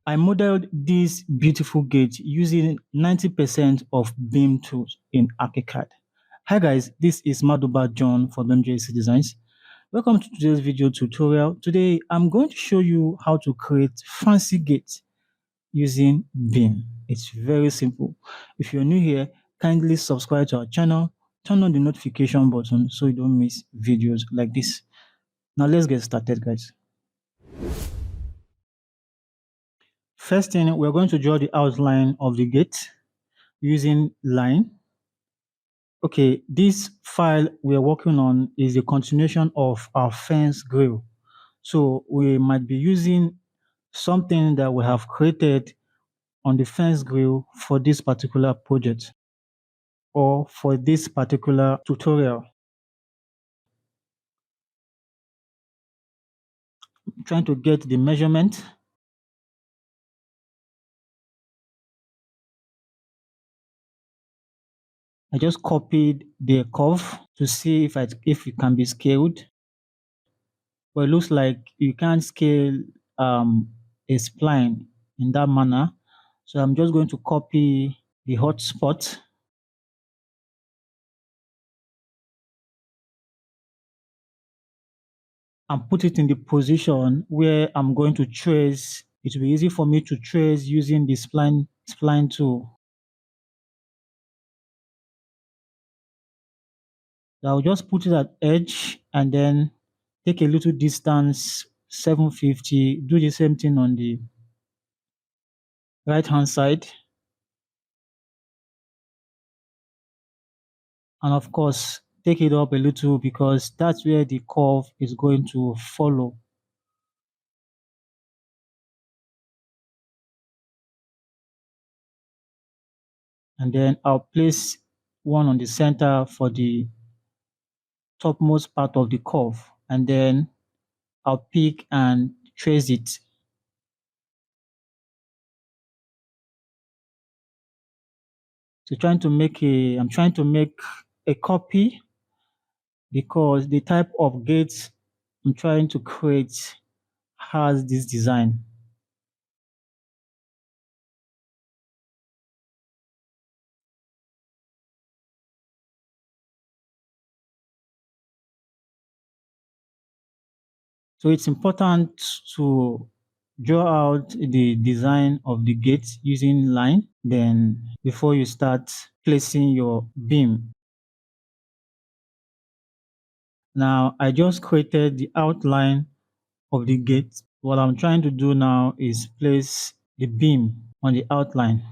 I modeled this beautiful gate using 90% of BIM tools in Archicad. Hi guys, this is Maduba John from MJC Designs. Welcome to today's video tutorial. Today, I'm going to show you how to create fancy gates using BIM. It's very simple. If you're new here, kindly subscribe to our channel, turn on the notification button so you don't miss videos like this. Now let's get started, guys. First thing, we're going to draw the outline of the gate using line. Okay, this file we're working on is a continuation of our fence grill. So we might be using something that we have created on the fence grill for this particular project or for this particular tutorial. I'm trying to get the measurement. I just copied the curve to see if it can be scaled. But it looks like you can't scale a spline in that manner. So I'm just going to copy the hotspot and put it in the position where I'm going to trace. It will be easy for me to trace using the spline tool. So I'll just put it at edge and then take a little distance, 750, do the same thing on the right hand side. And of course, take it up a little because that's where the curve is going to follow. And then I'll place one on the center for the topmost part of the curve. And then I'll pick and trace it. So I'm trying to make a copy because the type of gates I'm trying to create has this design. So it's important to draw out the design of the gate using line, then before you start placing your beam. Now, I just created the outline of the gate. What I'm trying to do now is place the beam on the outline.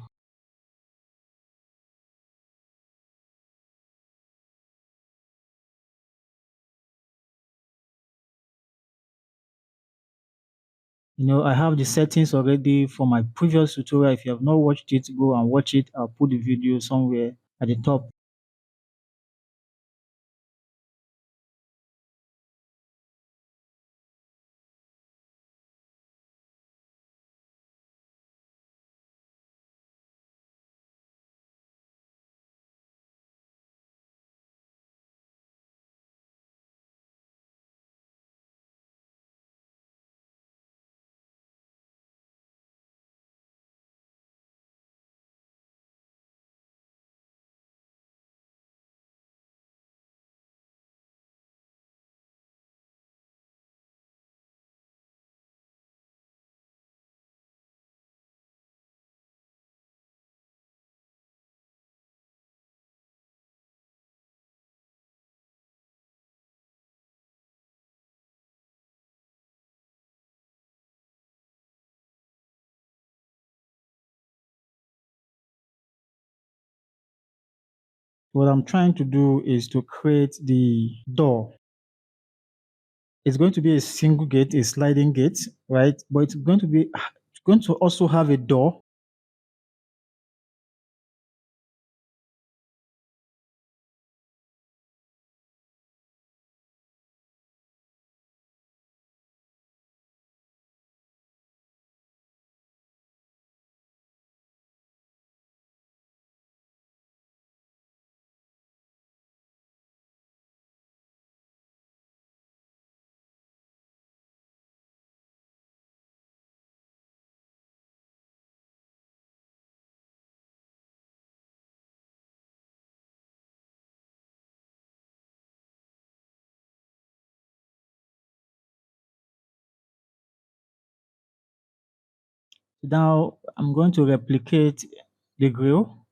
I have the settings already for my previous tutorial. If you have not watched it, go and watch it. I'll put the video somewhere at the top. What I'm trying to do is to create the door. It's going to be a single gate, a sliding gate, right? But it's going to also have a door. Now I'm going to replicate the grill.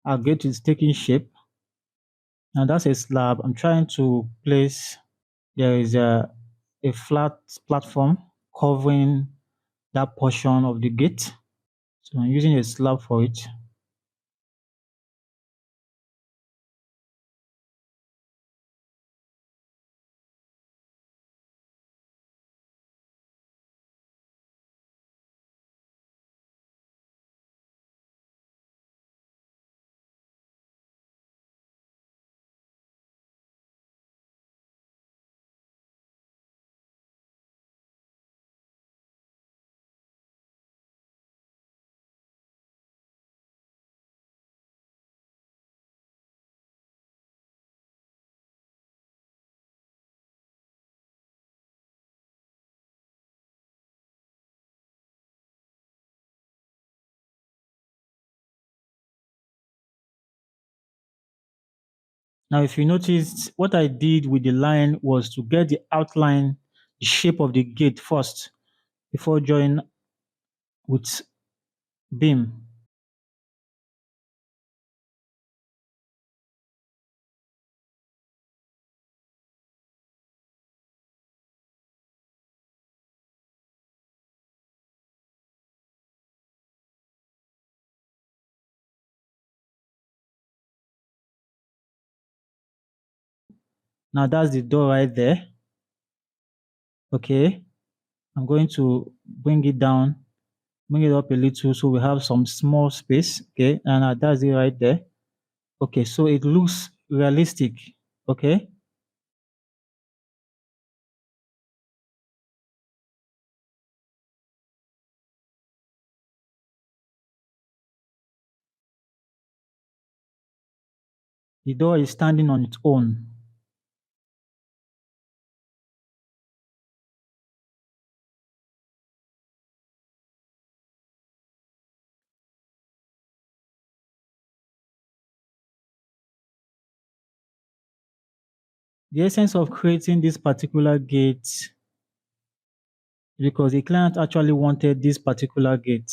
Our gate is taking shape. Now that's a slab. I'm trying to place, there is a flat platform covering that portion of the gate. So I'm using a slab for it. Now, if you notice, what I did with the line was to get the outline, the shape of the gate first before joining with beam. Now that's the door right there. Okay, I'm going to bring it down, bring it up a little so we have some small space. Okay, and that's it right there. Okay, so it looks realistic. Okay, the door is standing on its own. The essence of creating this particular gate because the client actually wanted this particular gate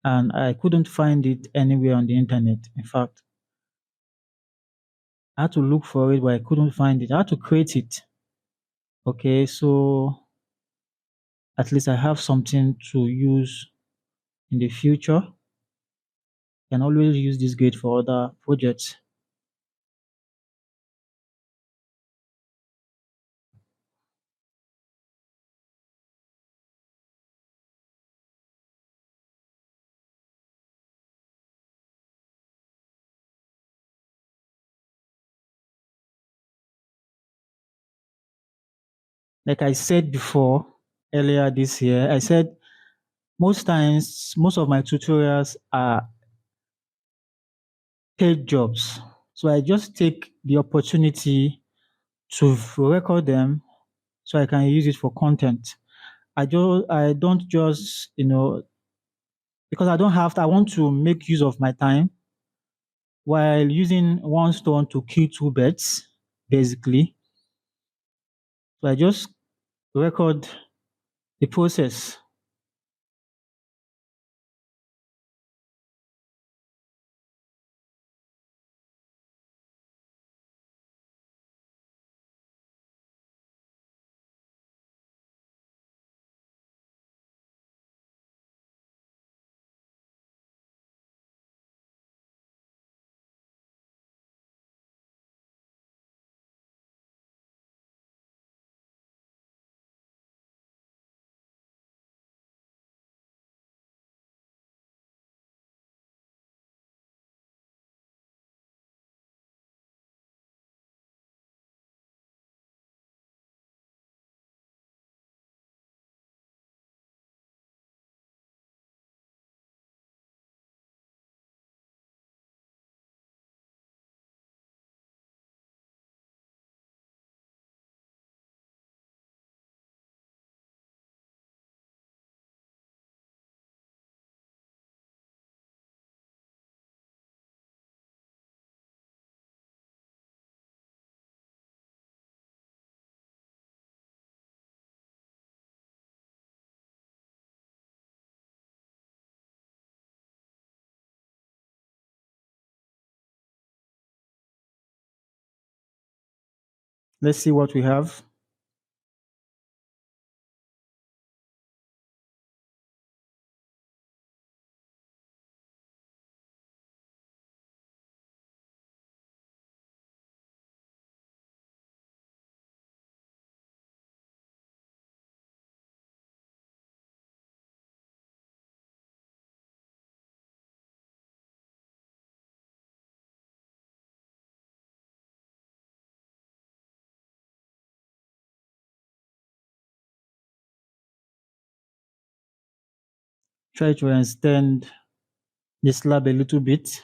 and I couldn't find it anywhere on the internet. In fact, I had to look for it, but I couldn't find it. I had to create it. Okay, so at least I have something to use in the future. Can always use this gate for other projects. Like I said before, earlier this year, I said most times, most of my tutorials are paid jobs. So I just take the opportunity to record them so I can use it for content. I don't just, because I don't have to, I want to make use of my time while using one stone to kill two birds, basically. So I just record the process. Let's see what we have. Try to extend the slab a little bit.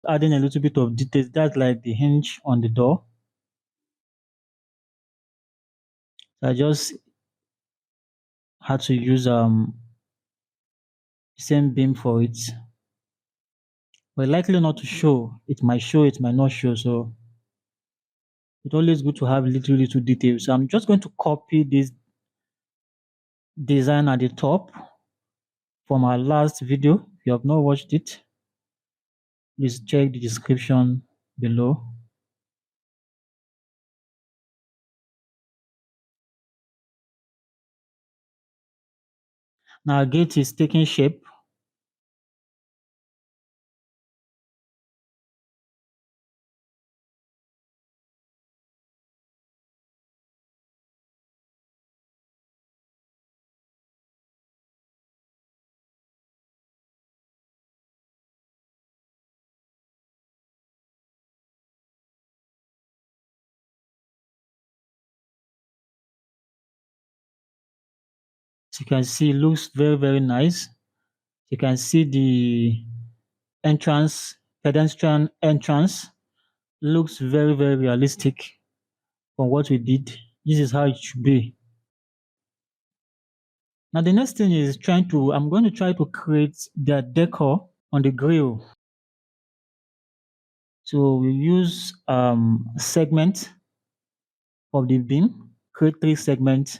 Adding a little bit of details. That's like the hinge on the door. So I just had to use same beam for it. But likely not to show. It might show, it might not show. So it's always good to have little details. So I'm just going to copy this design at the top from our last video. If you have not watched it, please check the description below. Now our gate is taking shape. As you can see, it looks very nice. You can see the entrance, pedestrian entrance, looks very realistic from what we did. This is how it should be. Now the next thing is I'm going to try to create the decor on the grill. So we use segment of the beam, create 3 segments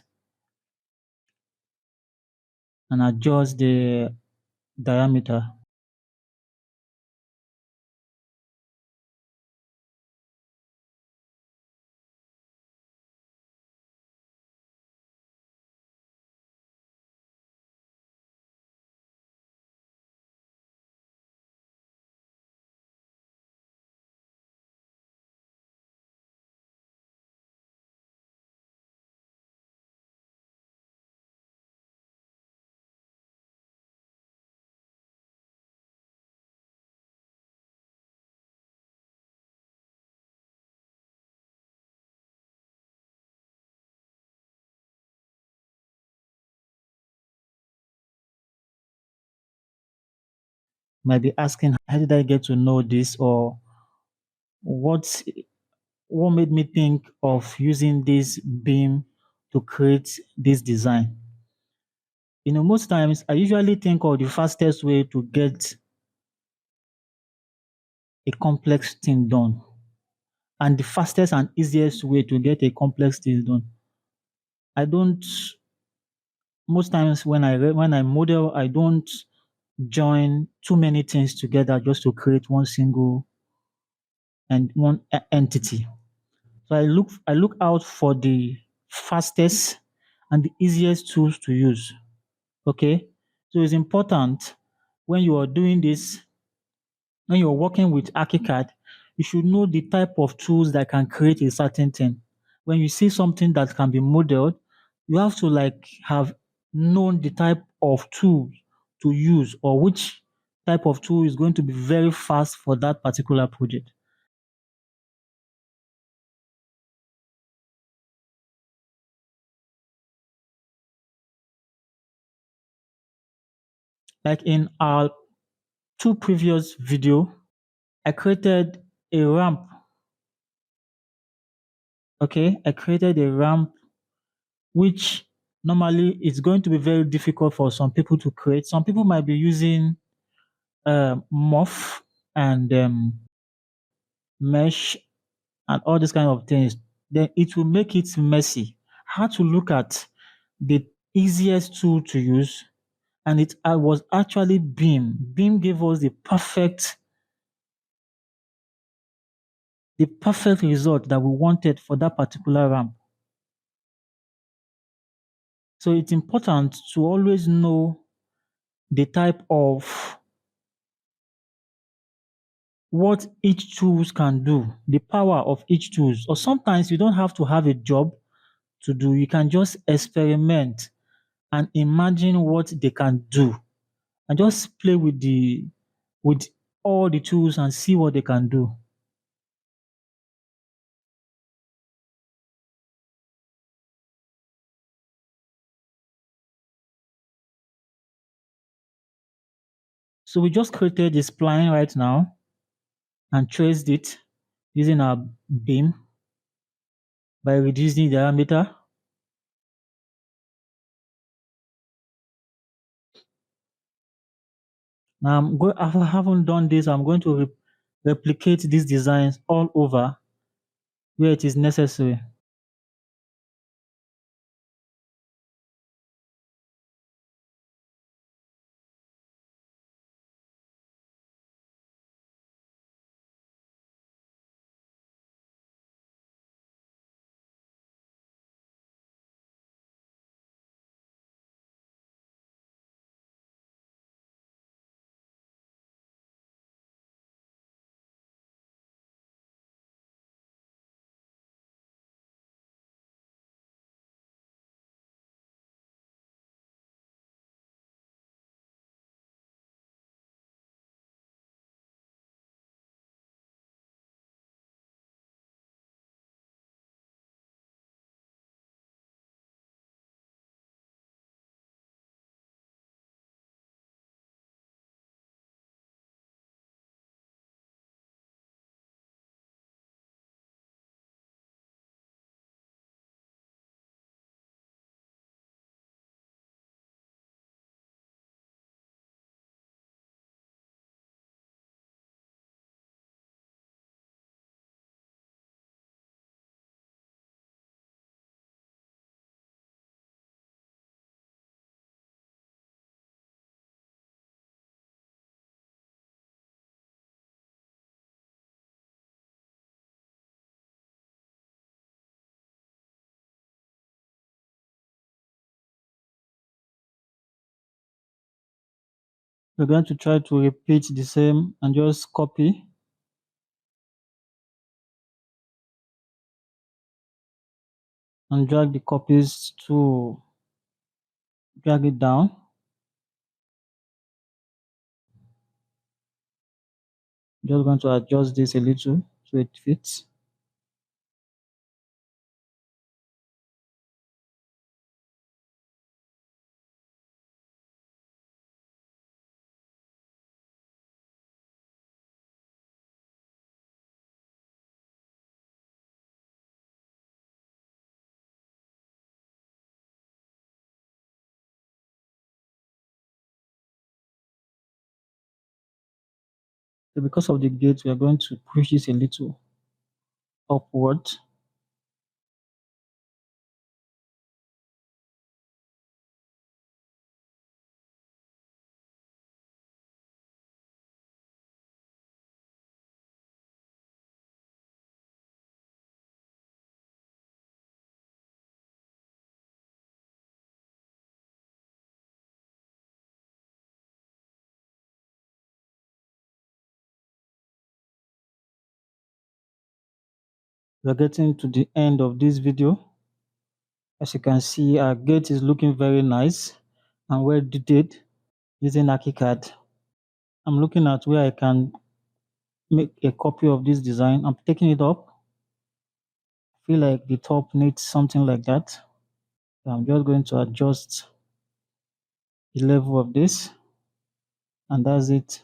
and adjust the diameter. Might be asking, how did I get to know this, or what what made me think of using this beam to create this design? Most times I usually think of the fastest way to get a complex thing done, and the fastest and easiest way to get a complex thing done. I don't Most times when I model, I don't join too many things together just to create one single and one entity. So I look out for the fastest and the easiest tools to use. Okay. So it's important when you are doing this, when you're working with Archicad, you should know the type of tools that can create a certain thing. When you see something that can be modeled, you have to have known the type of tool to use, or which type of tool is going to be very fast for that particular project. Like in our two previous video, I created a ramp. Okay, I created a ramp which normally it's going to be very difficult for some people to create. Some people might be using morph and mesh and all these kind of things. Then it will make it messy. I had to look at the easiest tool to use, and it was actually Beam. Beam gave us the perfect result that we wanted for that particular ramp. So it's important to always know the type of what each tools can do, the power of each tools. Or sometimes you don't have to have a job to do. You can just experiment and imagine what they can do, and just play with all the tools and see what they can do. So we just created a spline right now and traced it using our beam by reducing the diameter. Now if I haven't done this, I'm going to replicate these designs all over where it is necessary. We're going to try to repeat the same and just copy and drag the copies to drag it down. Just going to adjust this a little so it fits. So because of the gate, we are going to push this a little upward. We're getting to the end of this video. As you can see, our gate is looking very nice and well detailed using Archicad. I'm looking at where I can make a copy of this design. I'm taking it up. I feel like the top needs something like that. So I'm just going to adjust the level of this. and that's it.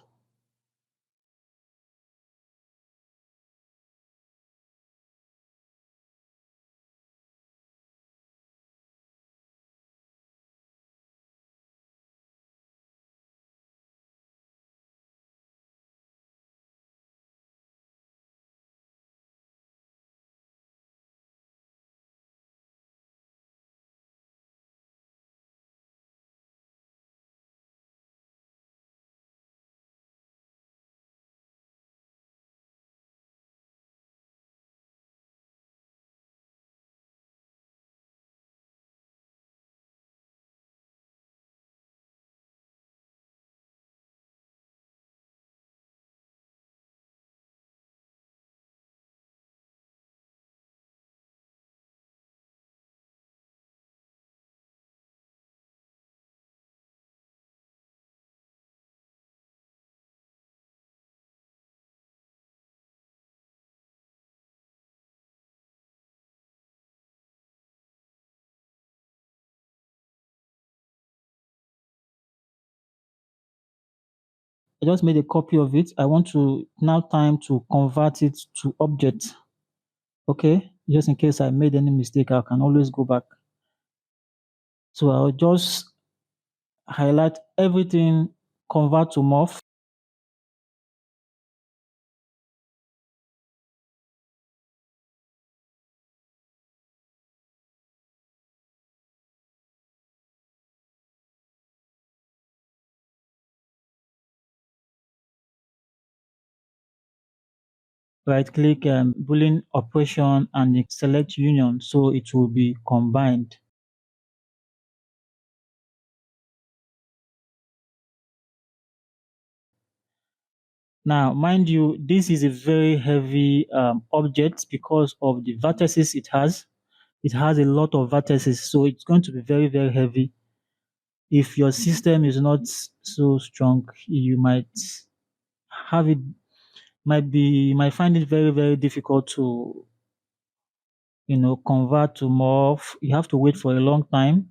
I just made a copy of it. I want to now time to convert it to object. Okay, just in case I made any mistake, I can always go back. So I'll just highlight everything, convert to morph, right click boolean operation and select union so it will be combined. Now, mind you, this is a very heavy object because of the vertices it has. It has a lot of vertices, so it's going to be very, very heavy. If your system is not so strong, you might have it, you might find it very, very difficult to, convert to morph. You have to wait for a long time.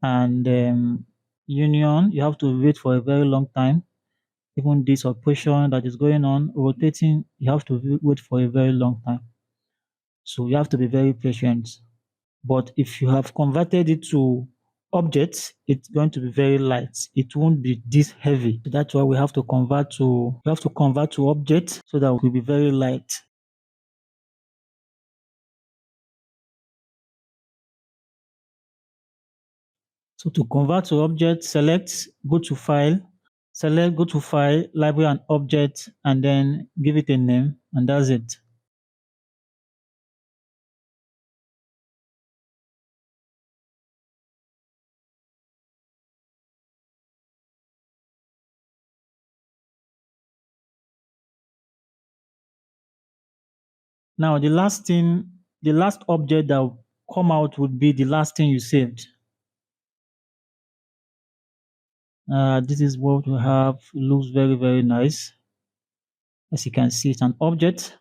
And union, you have to wait for a very long time. Even this operation that is going on, rotating, you have to wait for a very long time. So you have to be very patient. But if you have converted it to objects, it's going to be very light. It won't be this heavy. So that's why we have to convert to objects so that it will be very light. So to convert to object, go to file, library and object, and then give it a name, and that's it. Now, the last object that will come out would be the last thing you saved. This is what we have. It looks very, very nice. As you can see, it's an object.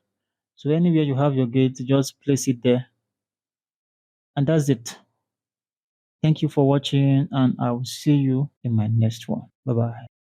So anywhere you have your gate, just place it there. And that's it. Thank you for watching, and I will see you in my next one. Bye-bye.